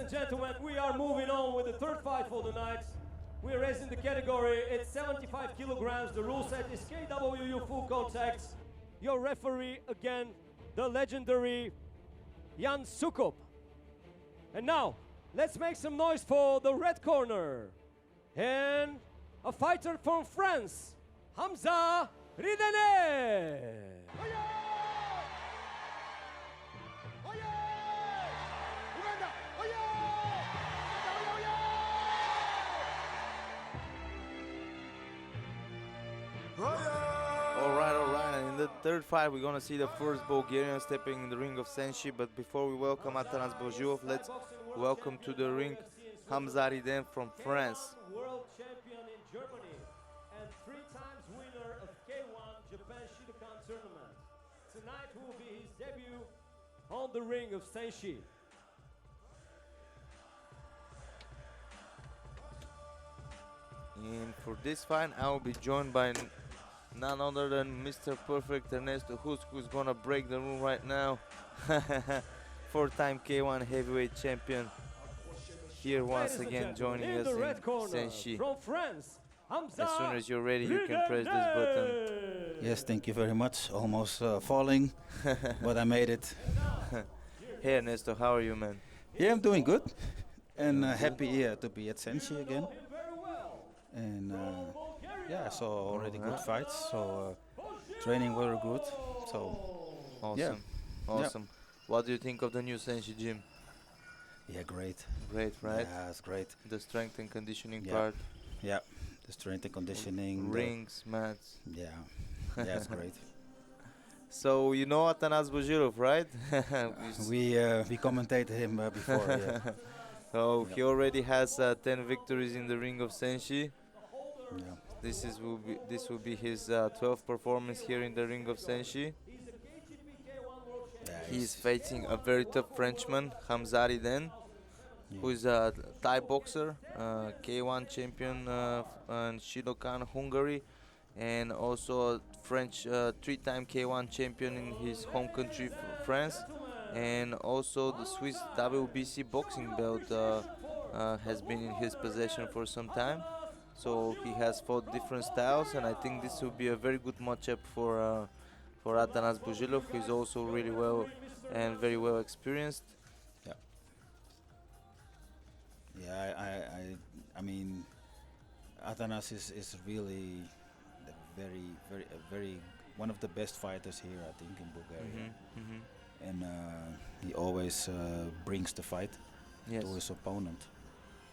and gentlemen, we are moving on with the third fight for the night. We are raising the category. It's 75 kilograms. The rule set is KWU full contact. Your referee again, the legendary Jan Sukup. And now, let's make some noise for the red corner. And a fighter from France, Hamza Ridene. All right, and in the third fight we're gonna see the first Bulgarian stepping in the ring of SENSHI, but before we welcome Atanas Bozhilov, let's welcome to the ring Hamza Ridene from France. World champion in Germany and 3 times winner of K1 Japan Shidokan tournament. Tonight will be his debut on the ring of SENSHI. And for this fight I will be joined by none other than Mr. Perfect Ernesto Husk, who's gonna break the rule right now. 4-time K1 heavyweight champion here once again joining us in SENSHI. From France, Hamza as soon as you're ready you can press this button. Yes, thank you very much. Almost falling, but I made it. Hey Ernesto, how are you, man? Yeah, I'm doing good, and happy to be at SENSHI again. And yeah, I saw already good fights, so training very good. So awesome, awesome. What do you think of the new SENSHI gym? Yeah, great. Great, right? Yeah, it's great. The strength and conditioning part. Yeah, the strength and conditioning. Rings, mats. Yeah, yeah, it's great. So you know Atanas Bozhilov, right? we commentated him before. Yeah. So he already has 10 victories in the ring of SENSHI. Yeah. This will be his 12th performance here in the ring of SENSHI. Yeah, he's facing a very tough Frenchman, Hamza Ridene, who is a Thai boxer, K1 champion in Shidokan, Hungary, and also a French 3-time K1 champion in his home country, France, and also the Swiss WBC boxing belt has been in his possession for some time. So he has fought different styles, and I think this will be a very good matchup for Atanas Bozhilov, who is also really well and very well experienced. Yeah. Yeah, I mean, Atanas is really very one of the best fighters here, I think, in Bulgaria. And he always brings the fight to his opponent.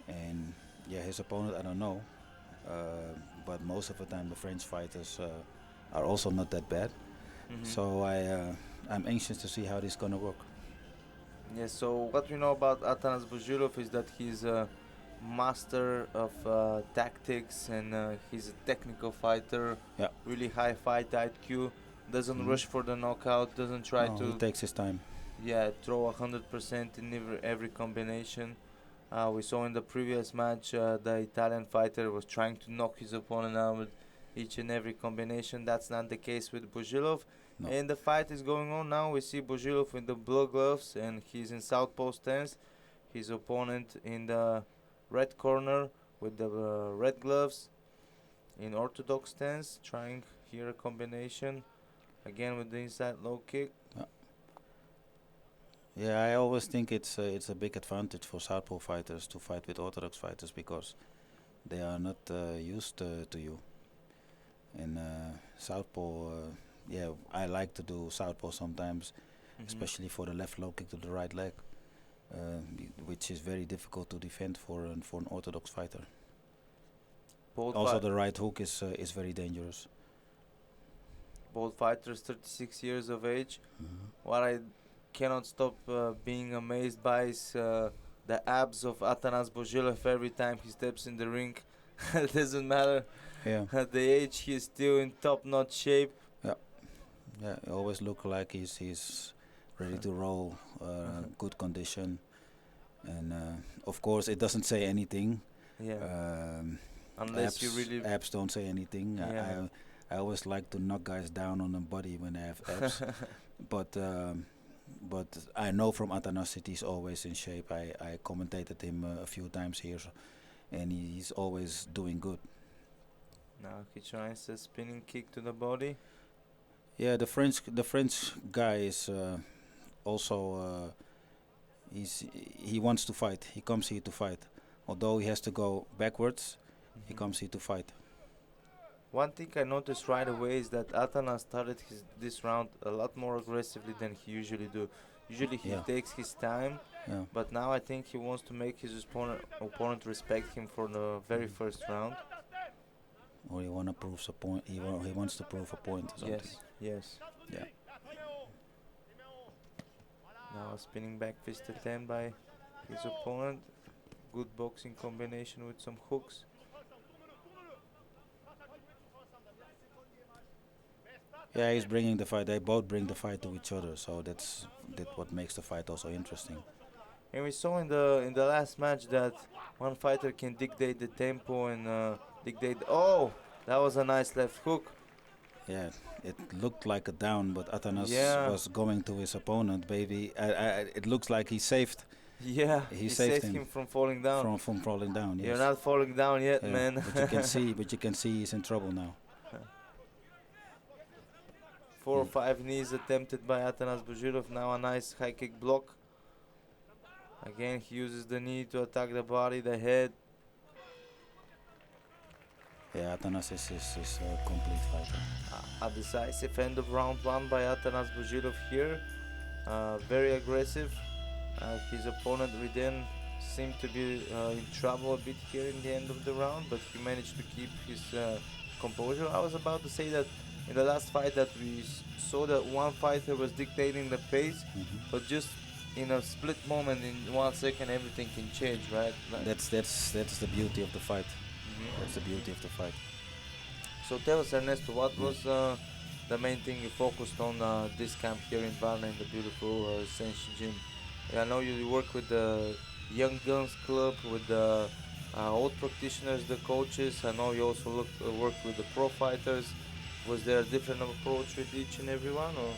And yeah, his opponent, I don't know, but most of the time the French fighters are also not that bad. So I'm anxious to see how this is gonna work. Yes. So what we know about Atanas Bozhilov is that he's a master of tactics, and he's a technical fighter. Yeah. Really high fight IQ. Doesn't rush for the knockout. Doesn't try to. He takes his time. Yeah, throw 100% in every combination. We saw in the previous match the Italian fighter was trying to knock his opponent out with each and every combination. That's not the case with Bozhilov. No. And the fight is going on now. We see Bozhilov in the blue gloves and he's in southpaw stance. His opponent in the red corner with the red gloves in orthodox stance, trying here a combination again with the inside low kick. Yeah, I always think it's a big advantage for southpaw fighters to fight with orthodox fighters because they are not used to you. And southpaw, yeah, I like to do southpaw sometimes, especially for the left low kick to the right leg, which is very difficult to defend for an orthodox fighter. Also, the right hook is very dangerous. Both fighters 36 years of age. What I cannot stop being amazed by is the abs of Atanas Bozhilov every time he steps in the ring. It doesn't matter at the age, he's still in top-notch shape. Yeah, he always look like he's ready to roll, good condition, and of course it doesn't say anything. Unless abs, you really abs don't say anything. I always like to knock guys down on the body when they have abs, but but I know from Atanas that he's always in shape. I commentated him a few times here, and he's always doing good. Now he tries a spinning kick to the body. Yeah, the French guy is also he wants to fight. He comes here to fight. Although he has to go backwards, he comes here to fight. One thing I noticed right away is that Atanas started this round a lot more aggressively than he usually do. Usually he takes his time, but now I think he wants to make his opponent respect him for the very first round. Or he wanna prove a point. He wants to prove a point or something. Yes. Yeah. Now a spinning back fist attempt by his opponent. Good boxing combination with some hooks. Yeah, he's bringing the fight. They both bring the fight to each other, so that's what makes the fight also interesting. And we saw in the last match that one fighter can dictate the tempo and dictate. Oh, that was a nice left hook. Yeah, it looked like a down, but Atanas was going to his opponent. Baby, it looks like he saved. Yeah, he saved him from falling down. From falling down. Yes. You're not falling down yet, man. But you can see he's in trouble now. 4 or 5 knees attempted by Atanas Bozhilov. Now a nice high kick block. Again, he uses the knee to attack the body, the head. Yeah, Atanas is a complete fighter. A decisive end of round 1 by Atanas Bozhilov here. Very aggressive. His opponent Ridene seemed to be in trouble a bit here in the end of the round, but he managed to keep his composure. I was about to say that in the last fight that we saw that one fighter was dictating the pace, but just in a split moment, in 1 second, everything can change, right? Like that's the beauty of the fight. That's the beauty of the fight. So tell us, Ernesto, what was the main thing you focused on this camp here in Varna in the beautiful SENSHI gym? I know you work with the Young Guns Club, with the old practitioners, the coaches. I know you also worked with the pro fighters. Was there a different approach with each and every one? Or?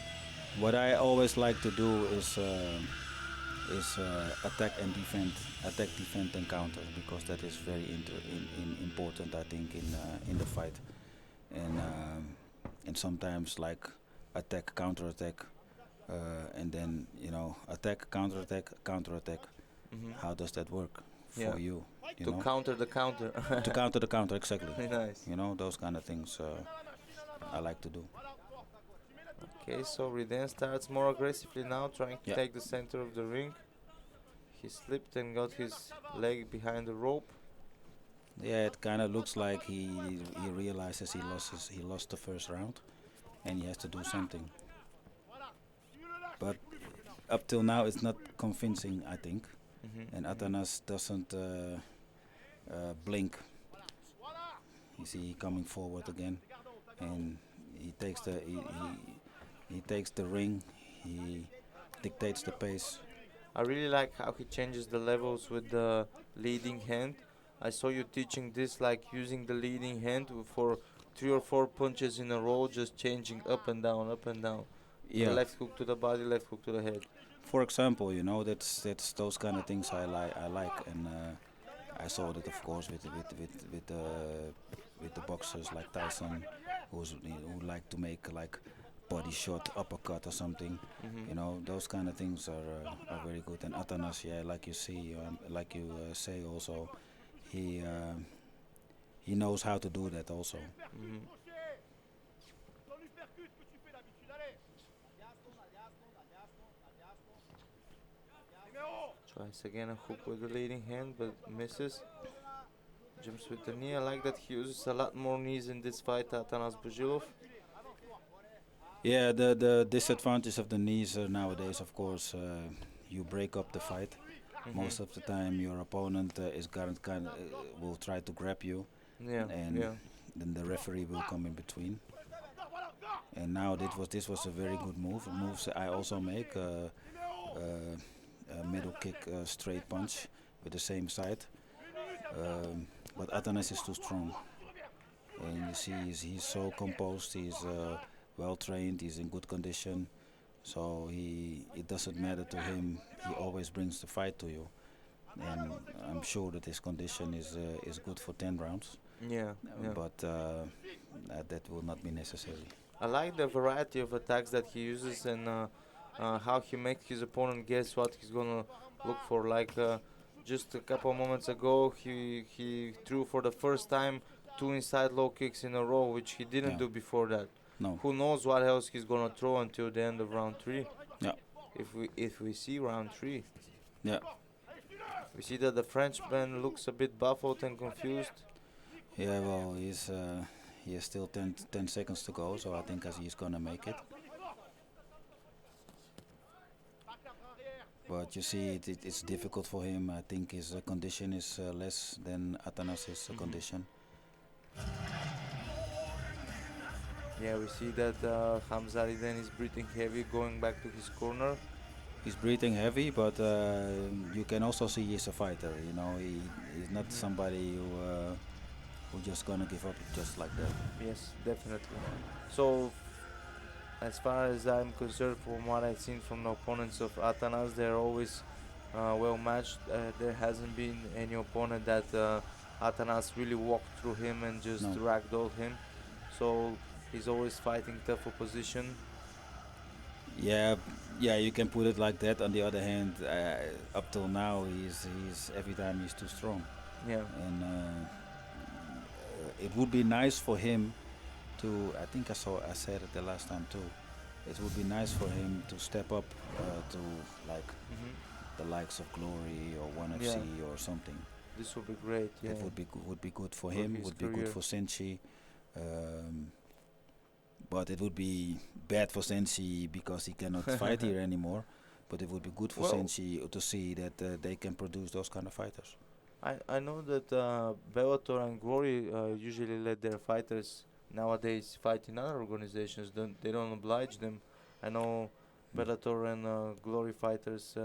What I always like to do is attack, defend, and counter, because that is very important, I think, in the fight. And sometimes like attack, counter attack, and then attack, counter attack. How does that work for you? Counter the counter. To counter the counter, exactly. Nice. Those kind of things I like to do. Okay, so Ridene starts more aggressively now, trying to take the center of the ring. He slipped and got his leg behind the rope. Yeah, it kind of looks like he realizes he lost the first round, and he has to do something. But up till now, it's not convincing, I think. And Atanas doesn't blink. You see, he coming forward again, and he takes the ring. He dictates the pace. I really like how he changes the levels with the leading hand. I saw you teaching this, like using the leading hand for 3 or 4 punches in a row, just changing up and down, up and down. Yeah. The left hook to the body, left hook to the head. For example, that's those kind of things I like, and I saw that, of course, with the boxers like Tyson, who like to make like body shot, uppercut or something. Those kind of things are very good. And Atanas, like you say also, he knows how to do that also. Tries again a hook with the leading hand, but misses. Jumps with the knee. I like that he uses a lot more knees in this fight, Atanas Bozhilov. Yeah, the disadvantage of the knees nowadays, of course, you break up the fight. Most of the time, your opponent will try to grab you, then the referee will come in between. And now this was a very good move. Moves I also make. A middle kick, straight punch with the same side. But Atanas is too strong. And you see he's so composed, he's well trained, he's in good condition. So it doesn't matter to him. He always brings the fight to you, and I'm sure that his condition is good for 10 rounds. Yeah, yeah. But that will not be necessary. I like the variety of attacks that he uses and how he makes his opponent guess what he's gonna look for. Like just a couple moments ago, he threw for the first time 2 inside low kicks in a row, which he didn't Yeah. do before that. No. Who knows what else he's gonna throw until the end of round 3? Yeah. If we see round 3, Yeah. we see that the Frenchman looks a bit baffled and confused. Yeah. Well, he has still 10 seconds to go, so I think as he's gonna make it. But you see, it's difficult for him. I think his condition is less than Atanas' condition. Yeah, we see that Hamza Ridene is breathing heavy, going back to his corner. He's breathing heavy, but you can also see he's a fighter. You know, he's not somebody who just gonna give up just like that. Yes, definitely. So, as far as I'm concerned, from what I've seen from the opponents of Atanas, they're always well matched. There hasn't been any opponent that Atanas really walked through him and just No. ragdolled him. So he's always fighting tough opposition. Yeah, you can put it like that. On the other hand, up till now, he's every time he's too strong, Yeah, and it would be nice for him to. I think I said it the last time too. It would be nice for him to step up to like the likes of Glory or One FC or something. this would be great. Yeah, It would be good for For him. his Would be good career. for SENSHI. But it would be bad for SENSHI because he cannot fight here anymore. But it would be good for Well- SENSHI to see that they can produce those kind of fighters. I know that Bellator and Glory usually let their fighters nowadays fight in other organizations. They don't oblige them. I know Bellator and Glory fighters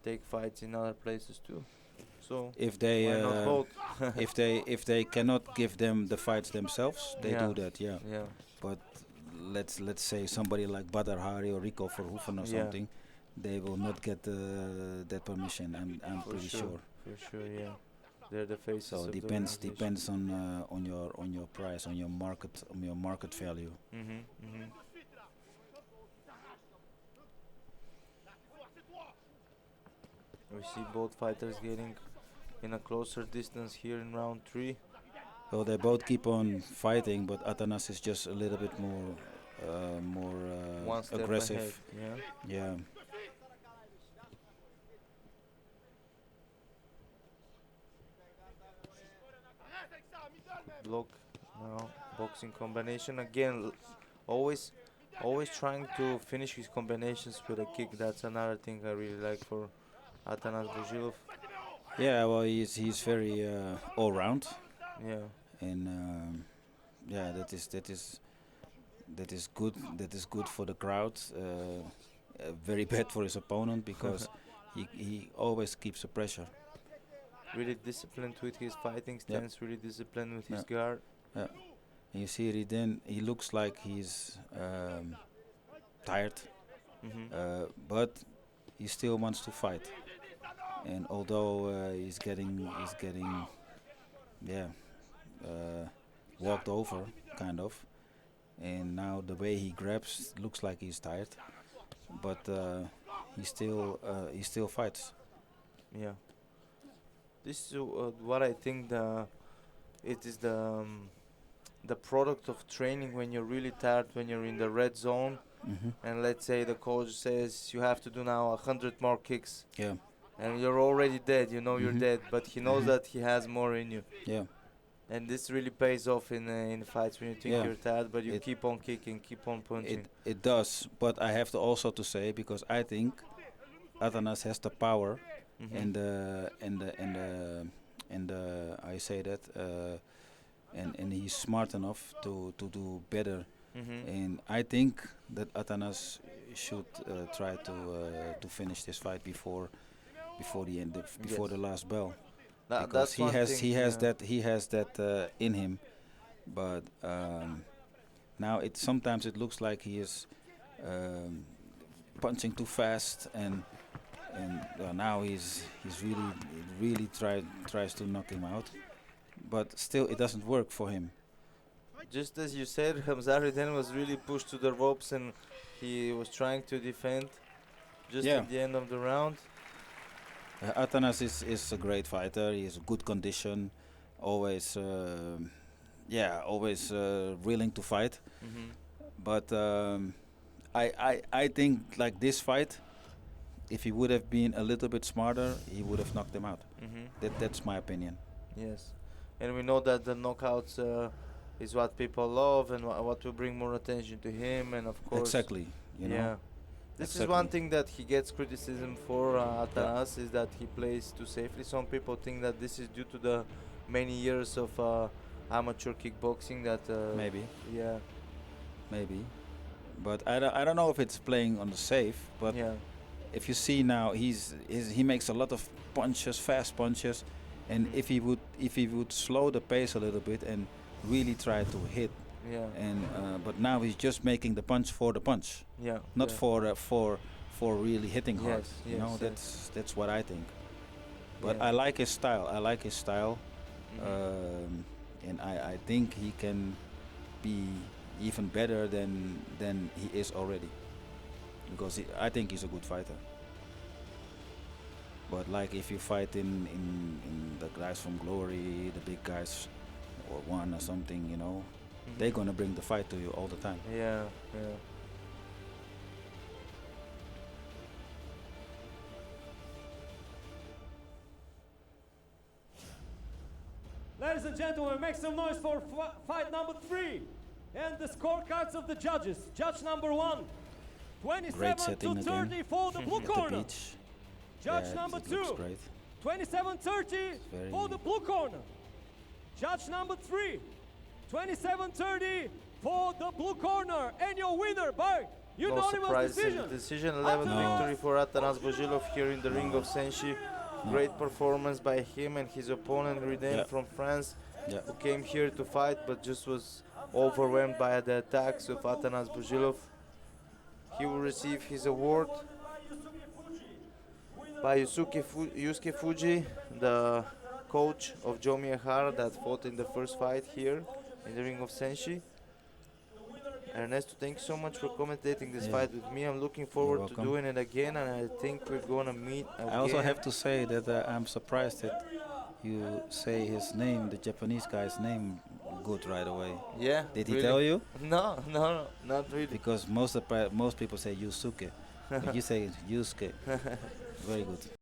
take fights in other places too. So If they why not both? if they cannot give them the fights themselves, they Yeah. do that. Yeah. Yeah, But let's say somebody like Badr Hari or Rico Verhoeven or Yeah. something, they will not get that permission. I'm for pretty sure. For sure, yeah. They're the faces So of the depends on your price, on your market value. We see both fighters getting in a closer distance here in round 3. Well, they both keep on fighting, but Atanas is just a little bit more One step aggressive. ahead. Yeah. Yeah. Block now, boxing combination again. Always trying to finish his combinations with a kick. That's another thing I really like for Atanas Bozhilov. Yeah. Well, he's very all round, Yeah, and yeah, that is good. That is good for the crowd. Very bad for his opponent because he always keeps the pressure. really disciplined with his fighting Yeah. stance. Really disciplined with his Yeah. guard. And you see Ridene, he looks like he's tired, but he still wants to fight. And although he's getting walked over, kind of, and now the way he grabs looks like he's tired, but he still fights. Yeah. This is what I think it is the product of training when you're really tired, when you're in the red zone, and let's say the coach says you have to do now 100 more kicks, Yeah, and you're already dead. You know you're Mhm. dead, but he knows that he has more in you, yeah, and this really pays off in fights when you think Yeah. you're tired, but you It- keep on kicking, keep on punching. it does. But I have to also to say, because I think Atanas has the power Mhm. and I say that and he's smart enough to do better. Mhm. And I think that Atanas should try to finish this fight before the end before Yes. the last bell, That's because one thing, he has that in him. But now sometimes it looks like he is punching too fast, and now he's really tries to knock him out, but still it doesn't work for him. Just as you said, Hamza Ridene was really pushed to the ropes and he was trying to defend just Yeah. at the end of the round. Atanas is a great fighter. He's good condition, always always willing to fight. Mm-hmm. But I think like this fight, if he would have been a little bit smarter, he would have knocked him out. Mm-hmm. That's my opinion. Yes, and we know that the knockouts is what people love and what will bring more attention to him, and of course. Exactly. You know. Yeah. This is Exactly. one thing that he gets criticism for, Atanas, is that he plays too safely. Some people think that this is due to the many years of amateur kickboxing that. Maybe. Yeah. Maybe. But I don't know if it's playing on the safe. But Yeah. if you see now, he makes a lot of punches, fast punches, and if he would slow the pace a little bit and really try to hit, Yeah. and but now he's just making the punch for the punch, Yeah. not yeah. for really hitting hard. Yes, You know, yes, that's what I think. But Yeah. I like his style. Mhm. And I think he can be even better than he is already, because I think he's a good fighter. But like if you fight in the guys from Glory, the big guys, or One or something, you know, Mhm. they're gonna bring the fight to you all the time. Yeah. Yeah. Ladies and gentlemen, make some noise for fight number 3. And the scorecards of the judges. Judge number 1, 27 setting to again. 30 for the blue At the corner. beach. Judge Yeah, number it looks 2, great. 27-30 very- for the blue corner. Judge number 3, 27-30 for the blue corner. And your winner by No unanimous surprise. decision. Decision 11 No. victory for Atanas Bozhilov here in the ring of SENSHI. Great performance by him and his opponent Ridene Yeah. from France, Yeah. who came here to fight but just was overwhelmed by the attacks of Atanas Bozhilov. He will receive his award by Yusuke Fuji, the coach of Joe Miyahara that fought in the first fight here in the ring of SENSHI. Ernesto, thank you so much for commentating this Yeah. fight with me. I'm looking forward to welcome. doing it again, and I think we're gonna meet again. I also have to say that I'm surprised that you say his name, the Japanese guy's name, good right away. Yeah. Did he really? tell you? No, not really. Because most people say Yusuke, but you say Yusuke. Very good.